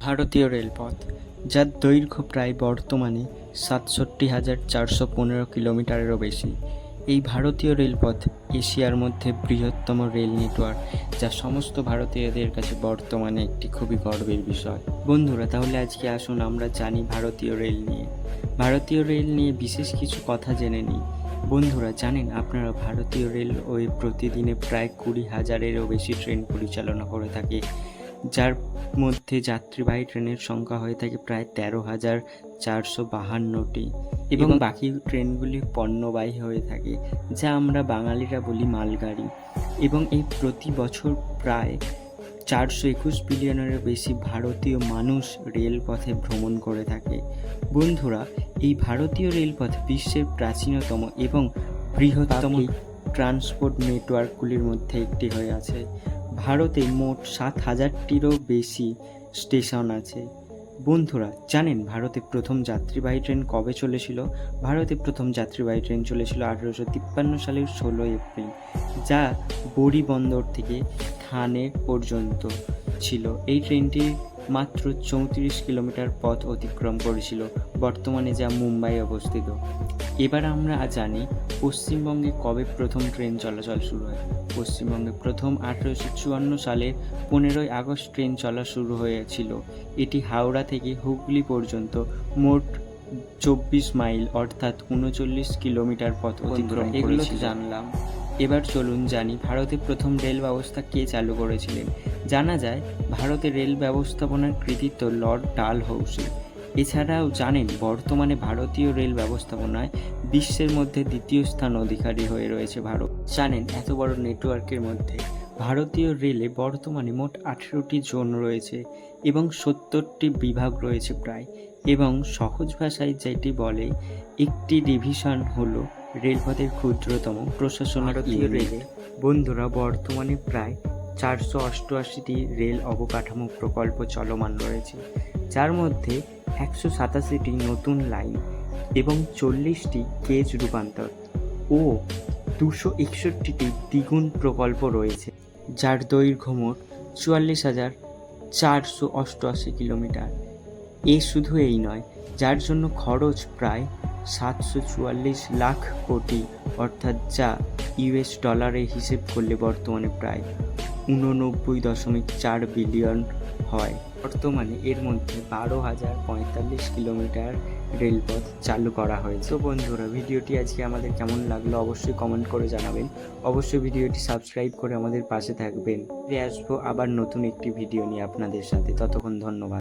ভারতীয় রেলপথ, যার দৈর্ঘ্য প্রায় বর্তমানে ৬৭,৪১৫ কিলোমিটারেরও বেশি। এই ভারতীয় রেলপথ এশিয়ার মধ্যে বৃহত্তম রেল নেটওয়ার্ক, যা সমস্ত ভারতীয়দের কাছে বর্তমানে একটি খুবই গর্বের বিষয়। বন্ধুরা, তাহলে আজকে আসুন আমরা জানি ভারতীয় রেল নিয়ে। ভারতীয় রেল নিয়ে বিশেষ কিছু কথা জেনে নিই। বন্ধুরা, জানেন আপনারা ভারতীয় রেলওয়ে প্রতিদিনে প্রায় ২০,০০০-এরও বেশি ট্রেন পরিচালনা করে থাকে, যার মধ্যে যাত্রীবাহী ট্রেনের সংখ্যা হয়ে থাকে প্রায় ১৩,৪৫২টি এবং বাকি ট্রেনগুলি পণ্যবাহী হয়ে থাকে, যা আমরা বাঙালিরা বলি মালগাড়ি। এবং এই প্রতি বছর প্রায় ৪২১ বিলিয়নেরও বেশি ভারতীয় মানুষ রেলপথে ভ্রমণ করে থাকে। বন্ধুরা, এই ভারতীয় রেলপথ বিশ্বের প্রাচীনতম এবং বৃহত্তম ট্রান্সপোর্ট নেটওয়ার্কগুলির মধ্যে একটি হয়ে আছে। ভারতে মোট ৭,০০০টিরও বেশি স্টেশন আছে। বন্ধুরা, জানেন ভারতে প্রথম যাত্রীবাহী ট্রেন কবে চলেছিল? ভারতে প্রথম যাত্রীবাহী ট্রেন চলেছিল ১৮৫৩ সালের ১৬ এপ্রিল, যা বোরি বন্দর থেকে থানে পর্যন্ত ছিল। এই ট্রেনটি মাত্র ৩৪ কিলোমিটার পথ অতিক্রম করেছিল, বর্তমানে যা মুম্বাই অবস্থিত। এবার আমরা জানি পশ্চিমবঙ্গে কবে প্রথম ট্রেন চলাচল শুরু হয়। পশ্চিমবঙ্গে প্রথম ১৮৫৪ সালের ১৫ই আগস্ট ট্রেন চলা শুরু হয়েছিল। এটি হাওড়া থেকে হুগলি পর্যন্ত মোট ২৪ মাইল অর্থাৎ ৩৯ কিলোমিটার পথ অতিক্রম করেছিল। জানলাম, এবার চলুন জানি ভারতে প্রথম রেল ব্যবস্থা কে চালু করেছিলেন। জানা যায় ভারতের রেল ব্যবস্থাপনার কৃতিত্ব লর্ড ডালহৌসি। এছাড়াও জানেন বর্তমানে ভারতীয় রেল ব্যবস্থাপনায় বিশ্বের মধ্যে দ্বিতীয় স্থান অধিকারী হয়ে রয়েছে ভারত। জানেন এত বড় নেটওয়ার্কের মধ্যে ভারতীয় রেলে বর্তমানে মোট ১৮টি জোন রয়েছে এবং ৭০টি বিভাগ রয়েছে প্রায়। এবং সহজ ভাষায় যেটি বলে, একটি ডিভিশন হলো রেলপথের ক্ষুদ্রতম প্রশাসনিক রেলে। বন্ধুরা, বর্তমানে প্রায় ৪৮৮টি রেল অবকাঠামো প্রকল্প চলমান রয়েছে, যার মধ্যে ১৮৭টি নতুন লাইন এবং ৪০টি গেজ রূপান্তর ও ২৬১টি দ্বিগুণ প্রকল্প রয়েছে, যার দৈর্ঘ্য মোট ৪৪,৪৮৮ কিলোমিটার। শুধু এই নয়, যার জন্য খরচ প্রায় ৭৪৪ লাখ কোটি, অর্থাৎ যা ইউএস ডলারে হিসেব করলে বর্তমানে প্রায় ৮৯.৪ বিলিয়ন হয়। বর্তমানে এর মধ্যে ১২,০৪৫ কিলোমিটার রেলপথ চালু করা হয়েছে। তো বন্ধুরা, ভিডিওটি আজকে আমাদের কেমন লাগলো অবশ্যই কমেন্ট করে জানাবেন। অবশ্যই ভিডিওটি সাবস্ক্রাইব করে আমাদের পাশে থাকবেন। ফিরে আসবো আবার নতুন একটি ভিডিও নিয়ে আপনাদের সাথে। ততক্ষণ ধন্যবাদ।